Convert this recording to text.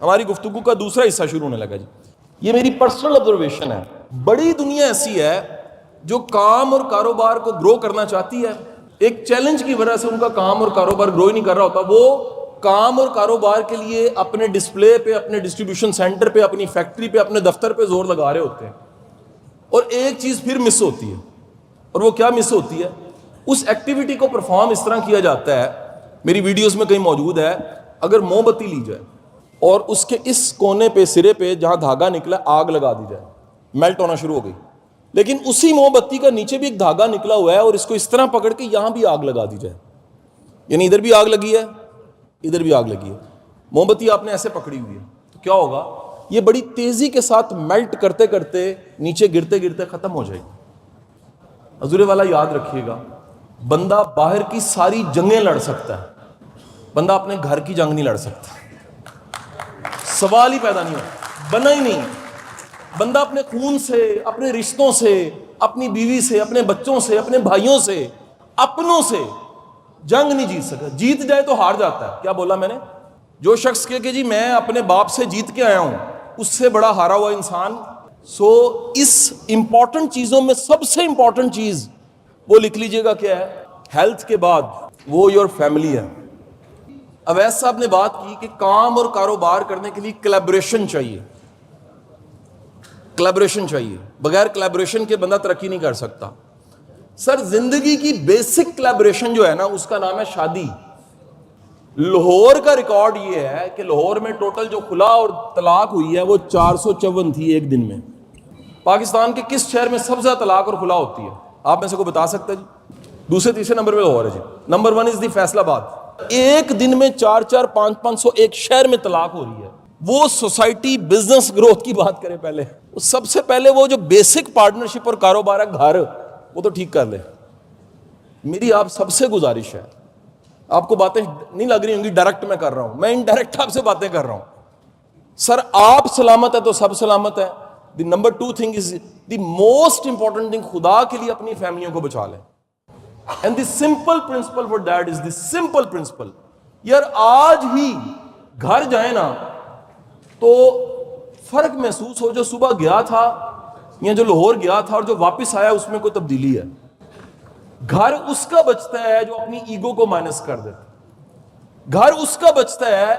ہماری گفتگو کا دوسرا حصہ شروع ہونے لگا جی. یہ میری پرسنل آبزرویشن ہے. بڑی دنیا ایسی ہے جو کام اور کاروبار کو گرو کرنا چاہتی ہے, ایک چیلنج کی وجہ سے ان کا کام اور کاروبار گرو ہی نہیں کر رہا ہوتا. وہ کام اور کاروبار کے لیے اپنے ڈسپلے پہ, اپنے ڈسٹریبیوشن سینٹر پہ, اپنی فیکٹری پہ, اپنے دفتر پہ زور لگا رہے ہوتے ہیں, اور ایک چیز پھر مس ہوتی ہے. اور وہ کیا مس ہوتی ہے؟ اس ایکٹیویٹی کو پرفارم اس طرح کیا جاتا ہے, میری ویڈیوز میں کہیں موجود ہے, اگر موم بتی لی جائے اور اس کے اس کونے پہ, سرے پہ جہاں دھاگا نکلا, آگ لگا دی جائے, میلٹ ہونا شروع ہو گئی. لیکن اسی موم بتی کا نیچے بھی ایک دھاگا نکلا ہوا ہے, اور اس کو اس طرح پکڑ کے یہاں بھی آگ لگا دی جائے, یعنی ادھر بھی آگ لگی ہے, ادھر بھی آگ لگی ہے. موم بتی آپ نے ایسے پکڑی ہوئی ہے, تو کیا ہوگا؟ یہ بڑی تیزی کے ساتھ میلٹ کرتے کرتے نیچے گرتے گرتے ختم ہو جائے گی. حضور والا یاد رکھیے گا, بندہ باہر کی ساری جنگیں لڑ سکتا ہے, بندہ اپنے گھر کی جنگ نہیں لڑ سکتا. سوال ہی پیدا نہیں ہوتا, بنا ہی نہیں. بندہ اپنے خون سے, اپنے رشتوں سے, اپنی بیوی سے, اپنے بچوں سے, اپنے بھائیوں سے, اپنوں سے جنگ نہیں جیت سکتا. جیت جائے تو ہار جاتا ہے. کیا بولا میں نے؟ جو شخص کہے کہ جی میں اپنے باپ سے جیت کے آیا ہوں, اس سے بڑا ہارا ہوا انسان. اس امپورٹنٹ چیزوں میں سب سے امپورٹنٹ چیز وہ لکھ لیجئے گا کیا ہے؟ ہیلتھ کے بعد وہ یور فیملی ہے. اویس صاحب نے بات کی کہ کام اور کاروبار کرنے کے لیے کلیبریشن چاہیے. کلیبریشن چاہیے, بغیر کلیبریشن کے بندہ ترقی نہیں کر سکتا. سر زندگی کی بیسک کلیبریشن جو ہے نا, اس کا نام ہے شادی. لاہور کا ریکارڈ یہ ہے کہ لاہور میں ٹوٹل جو خلا اور طلاق ہوئی ہے وہ 454 تھی ایک دن میں. پاکستان کے کس شہر میں سب سے زیادہ طلاق اور خلا ہوتی ہے؟ آپ میں سے کوئی بتا سکتا ہے جی؟ دوسرے تیسرے نمبر پہ لاہور ہے جی. نمبر 1 از دی فیصل آباد. ایک دن میں 400 500 ایک شہر میں طلاق ہو رہی ہے. وہ سوسائٹی بزنس گروتھ کی بات کریں پہلے, سب سے پہلے وہ جو بیسک پارٹنرشپ اور کاروبار ہے گھر, وہ تو ٹھیک کر لے. میری آپ سب سے گزارش ہے, آپ کو باتیں نہیں لگ رہی ہوں گی ڈائریکٹ میں کر رہا ہوں, میں انڈائریکٹ آپ سے باتیں کر رہا ہوں. سر آپ سلامت ہے تو سب سلامت ہے. The number 2 thing is the most important thing, خدا کے لیے اپنی فیملیوں کو بچا لیں. And the simple principle for that is the simple principle, یار آج ہی گھر جائیں نا تو فرق محسوس ہو, جو صبح گیا تھا یا جو لاہور گیا تھا اور جو واپس آیا اس میں کوئی تبدیلی ہے. گھر اس کا بچتا ہے جو اپنی ایگو کو مائنس کر دیتا, گھر اس کا بچتا ہے